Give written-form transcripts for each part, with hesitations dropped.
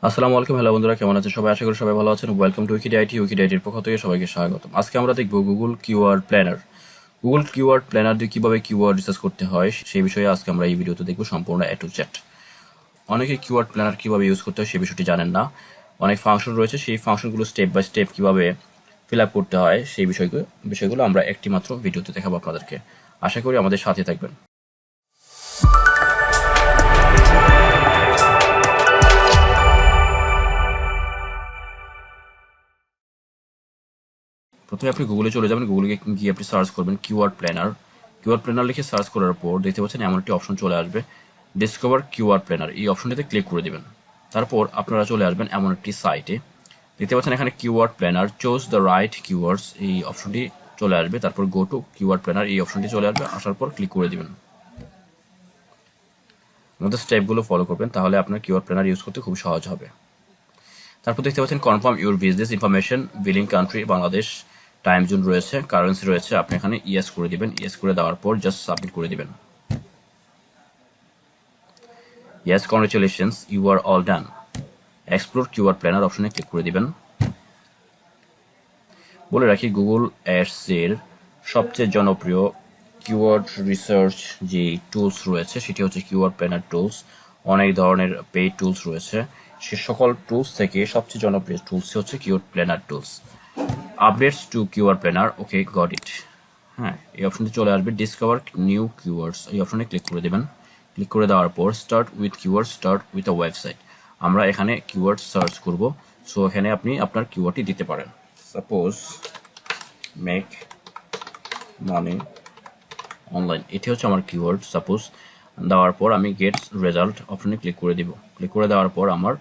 আসসালামু আলাইকুম। হ্যালো বন্ধুরা, কেমন আছেন সবাই? আশা করি সবাই ভালো আছেন। Welcome to উইকিডিআইটি। উইকিডিআইটির পক্ষ থেকে সবাইকে স্বাগতম। আজকে আমরা দেখব Google keyword planner. Google keyword planner দিয়ে কিভাবে কিওয়ার্ড রিসার্চ করতে হয় সেই বিষয়ে আজকে আমরা এই ভিডিওতে দেখব সম্পূর্ণ এ টু জেড। অনেকে কিওয়ার্ড প্ল্যানার কিভাবে ইউজ করতে হয় সেই বিষয়টি জানেন না। অনেক ফাংশন রয়েছে, সেই ফাংশনগুলো স্টেপ বাই স্টেপ কিভাবে ফিল আপ করতে হয় সেই বিষয়গুলো আমরা একটি মাত্র ভিডিওতে দেখাবো আপনাদেরকে। আশা করি আমাদের সাথে থাকবেন। প্রথমে আপনি গুগলে চলে যাবেন। গুগলে গিয়ে আপনি সার্চ করবেন কিওয়ার্ড প্ল্যানার। কিওয়ার্ড প্ল্যানার লিখে সার্চ করার পর দেখতে পাচ্ছেন এমন একটি অপশন চলে আসবে, ডিসকভার কিওয়ার্ড প্ল্যানার। এই অপশনটিতে ক্লিক করে দিবেন। তারপর আপনারা চলে আসবেন এমন একটি সাইটে। দেখতে পাচ্ছেন এখানে keyword planner, choose the right keywords, এই অপশনটি চলে আসবে। তারপর গো টু কিওয়ার্ড প্ল্যানার, এই অপশনটি চলে আসবে। আসার পর ক্লিক করে দিবেন। আমাদের স্টেপগুলো ফলো করবেন, তাহলে আপনার কিওয়ার্ড প্ল্যানার ইউজ করতে খুব সহজ হবে। তারপর দেখতে পাচ্ছেন confirm your business information, billing country Bangladesh, time zone রয়েছে, কারেন্সি রয়েছে। আপনি এখানে ইয়েস করে দিবেন। ইয়েস করে দেওয়ার পর জাস্ট সাবমিট করে দিবেন। Yes, congratulations, you are all done. Explore keyword planner অপশনে ক্লিক করে দিবেন। বলে রাখি, গুগল অ্যাডস এর সবচেয়ে জনপ্রিয় কিওয়ার্ড রিসার্চ যে টুলস রয়েছে সেটি হচ্ছে কিওয়ার্ড প্ল্যানার টুলস। অনেক ধরনের পেইড টুলস রয়েছে, সে সকল টুলস থেকে সবচেয়ে জনপ্রিয় টুলস হচ্ছে keyword planner tools. Updates to keyword planner, okay got it. হ্যাঁ, এই অপশনটি চলে আসবে, ডিসকভার নিউ কিওয়ার্ডস, এই অপশনে ক্লিক করে দেবেন। ক্লিক করে দেওয়ার পর start with keyword, start with a website. আমরা এখানে কিওয়ার্ড সার্চ করব। সো এখানে আপনি আপনার কিওয়ার্ডটি দিতে পারেন। সাপোজ মেক মানি অনলাইন, এটি হচ্ছে আমার কিওয়ার্ড। সাপোজ দেওয়ার পর আমি গেট রেজাল্ট অপশনে ক্লিক করে দিব। ক্লিক করে দেওয়ার পর আমার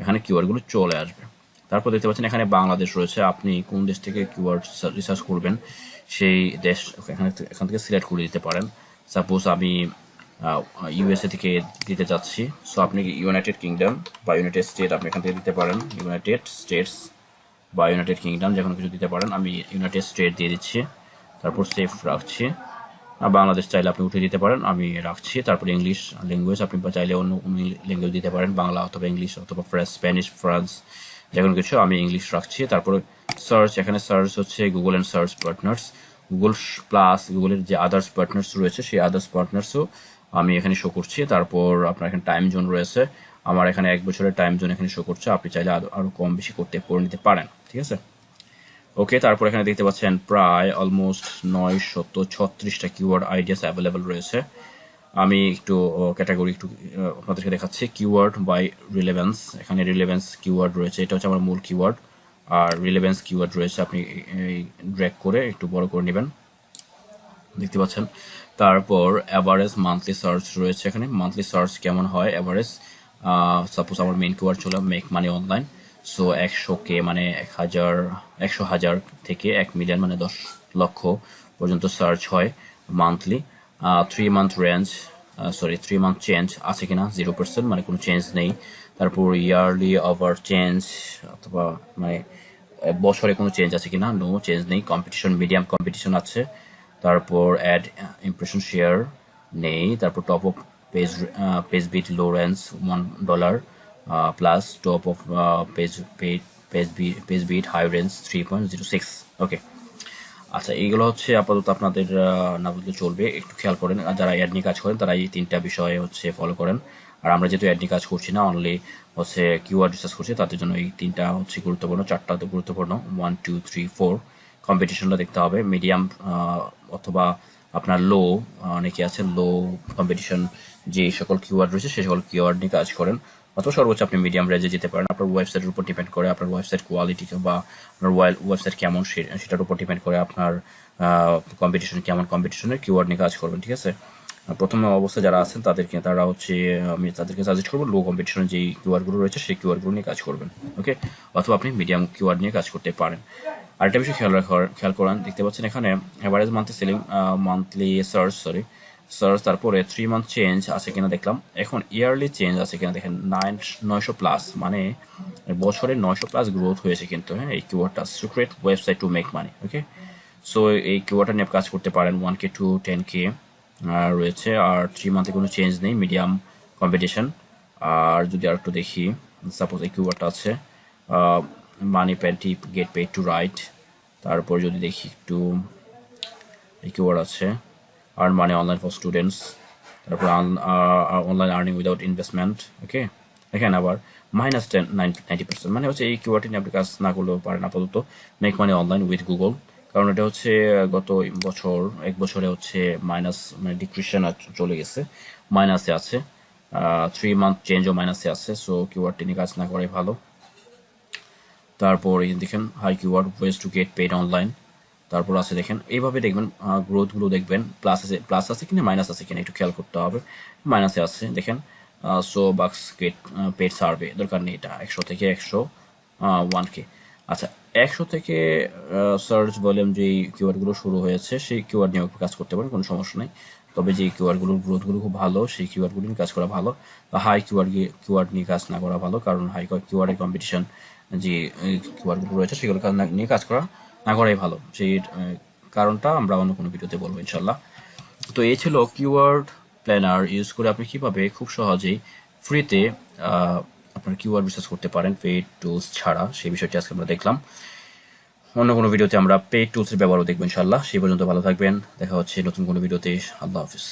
এখানে কিওয়ার্ডগুলো চলে আসবে। তারপর দেখতে পাচ্ছেন এখানে বাংলাদেশ রয়েছে। আপনি কোন দেশ থেকে কিওয়ার্ড রিসার্চ করবেন সেই দেশ এখান থেকে সিলেক্ট করে দিতে পারেন। সাপোজ আমি ইউএসএ থেকে দিতে চাচ্ছি, সো আপনি ইউনাইটেড কিংডম বা ইউনাইটেড স্টেট আপনি এখান থেকে দিতে পারেন। ইউনাইটেড স্টেটস বা ইউনাইটেড কিংডম যে কোনো কিছু দিতে পারেন। আমি ইউনাইটেড স্টেট দিয়ে দিচ্ছি, তারপর সেফ রাখছি। বাংলাদেশ চাইলে আপনি উঠে দিতে পারেন, আমি রাখছি। তারপর ইংলিশ ল্যাঙ্গুয়েজ আপনি চাইলে অন্য ল্যাঙ্গুয়েজ দিতে পারেন, বাংলা অথবা ইংলিশ অথবা স্প্যানিশ, ফ্রান্স, যে কোনো কিছু। আমি ইংলিশ রাখছি। তারপর সার্চ, এখানে সার্চ হচ্ছে Google and search partners. Google plus গুগলের যে আদার্স পার্টনার্স রয়েছে সেই আদার্স পার্টনার্সও আমি এখানে শো করছি। তারপর আপনার এখানে টাইম জোন রয়েছে, আমার এখানে 1 বছরের টাইম জোন এখানে শো করছে। আপনি চাইলে আরো কম বেশি করে নিতে পারেন, ঠিক আছে। ওকে, তারপর এখানে দেখতে পাচ্ছেন প্রায় অলমোস্ট 936টা কিওয়ার্ড আইডিয়াস অ্যাভেলেবল রয়েছে। আমি একটু ক্যাটাগরি একটু আপনাদেরকে দেখাচ্ছি। কিওয়ার্ড বাই রিলেভেন্স, এখানে রিলেভেন্স কিওয়ার্ড রয়েছে, এটা হচ্ছে আমার মূল কিওয়ার্ড। আর রিলেভেন্স কিওয়ার্ড রয়েছে, আপনি এই ড্র্যাগ করে একটু বড় করে নেবেন, দেখতে পাচ্ছেন। তারপর অ্যাভারেজ মান্থলি সার্চ রয়েছে, এখানে মান্থলি সার্চ কেমন হয় অ্যাভারেজ। সাপোজ আমার মেইন কিওয়ার্ড ছিল make money online. So 100K মানে 100,000 থেকে 1 মিলিয়ন মানে 10 লক্ষ পর্যন্ত সার্চ হয় monthly. 3 month range, 3 month change আছে কিনা, 0% মানে কোনো চেঞ্জ নেই। তারপর ইয়ারলি ওভার চেঞ্জ অথবা মানে বছরে কোনো চেঞ্জ আছে কিনা, নো চেঞ্জ নেই। কম্পিটিশন মিডিয়াম কম্পিটিশন আছে। তারপর অ্যাড ইমপ্রেশন শেয়ার নেই। তারপর top of page bid low range $1 plus top of page bid high range 3.06। Okay, আচ্ছা, এইগুলো হচ্ছে আপাতত আপনাদের না বলতে চলবে, একটু খেয়াল করেন। যারা অ্যাড নিয়ে কাজ করেন তারা এই 3টা বিষয়ে হচ্ছে ফলো করেন। আর আমরা যেহেতু অ্যাড নিয়ে কাজ করছি না, অনলি হচ্ছে কিওয়ার্ড রিসার্চ করছি, তাদের জন্য এই 3টা হচ্ছে গুরুত্বপূর্ণ। 4টা তো গুরুত্বপূর্ণ, 1 2 3 4। কম্পিটিশনটা দেখতে হবে, মিডিয়াম অথবা আপনার লো, অনেকে আছেন লো কম্পিটিশন যে সকল কিওয়ার্ড রয়েছে সেই সকল কিওয়ার্ড নিয়ে কাজ করেন। অথবা সর্বোচ্চ আপনি মিডিয়াম রেঞ্জে যেতে পারেন। আপনার ওয়েবসাইটের উপর ডিপেন্ড করে, আপনার ওয়েবসাইট কোয়ালিটি বা আপনার ওয়েবসাইট কেমন সেটার উপর ডিপেন্ড করে আপনার কম্পিটিশন কেমন, কম্পিটিশনের কিওয়ার্ড নিয়ে কাজ করবেন, ঠিক আছে। প্রথম অবস্থায় যারা আছেন তারা হচ্ছে আমি তাদেরকে সাজেস্ট করবো লো কম্পিটিশনের যে কিওয়ার্ডগুলো রয়েছে সেই কিওয়ার্ডগুলো নিয়ে কাজ করবেন, ওকে। অথবা আপনি মিডিয়াম কিওয়ার্ড নিয়ে কাজ করতে পারেন। আরেকটা বিষয় খেয়াল করেন, দেখতে পাচ্ছেন এখানে average monthly selling, monthly search, তারপরে 3 মান্থ চেঞ্জ আছে কিনা দেখলাম। এখন ইয়ারলি চেঞ্জ আছে কিনা দেখেন, 900 প্লাস মানে বছরে 900 প্লাস গ্রোথ হয়েছে কিন্তু। হ্যাঁ, এই কিওয়ার্ডটা secret website to make money, okay. So এই কিওয়ার্ডটা নিয়ে কাজ করতে পারেন। 1K to 10K রয়েছে, আর 3 মান্থে কোনো চেঞ্জ নেই, মিডিয়াম কম্পিটিশন। আর যদি আর একটু দেখি, সাপোজ এই কিওয়ার্ডটা আছে, মানি পেন্টি গেট পেড টু রাইট। তারপর যদি দেখি একটু এই কিওয়ার্ড আছে earn money online for students, তারপর online earning without investment. Okay, দেখেন আবার -90%, মানে হচ্ছে এই কিওয়ার্ডটি নিয়ে আপনি কাজ না করলেও পারেন আপাতত। Make money online with Google, কারণ এটা হচ্ছে গত এক বছরে হচ্ছে মাইনাস, মানে ডিক্রিশন চলে গেছে, মাইনাসে আছে, 3 মান্থ চেঞ্জও মাইনাসে আছে। সো কিওয়ার্ডটি নিয়ে কাজ না করাই ভালো। তারপর এই দেখেন high keyword ways to get paid online. তারপর আছে দেখেন এইভাবে দেখবেন গ্রোথগুলো দেখবেন, প্লাস আছে কিনা মাইনাস আছে কিনা একটু খেয়াল করতে হবে। মাইনাসে আছে দেখেন। সো বাক্স গেট পেড সার্ভে, দরকার নেই এটা। 100 থেকে 101K। আচ্ছা, 100 থেকে সার্চ ভলিউম যেই কিওয়ার্ডগুলো শুরু হয়েছে সেই কিওয়ার্ড নিয়ে কাজ করতে পারেন, কোনো সমস্যা নেই। তবে যে কিওয়ার্ডগুলোর গ্রোথগুলো খুব ভালো সেই কিওয়ার্ডগুলো নিয়ে কাজ করা ভালো। হাই কিওয়ার্ড নিয়ে কাজ না করা ভালো, কারণ হাই কিওয়ার্ডের কম্পিটিশন যে কিওয়ার্ডগুলো রয়েছে সেগুলো নিয়ে কাজ করা না করাই ভালো। সেই কারণটা আমরা অন্য কোনো ভিডিওতে বলবো ইনশাল্লাহ। তো এই ছিল কিওয়ার্ড প্ল্যানার ইউজ করে আপনি কিভাবে খুব সহজেই ফ্রিতে আপনার কিওয়ার্ড রিসার্চ করতে পারেন পেইড টুলস ছাড়া, সেই বিষয়টি আজকে আমরা দেখলাম। অন্য কোনো ভিডিওতে আমরা পেইড টুলসের ব্যবহারও দেখবো ইনশাল্লাহ। সেই পর্যন্ত ভালো থাকবেন, দেখা হচ্ছে নতুন কোনো ভিডিওতে। আল্লাহ হাফিজ।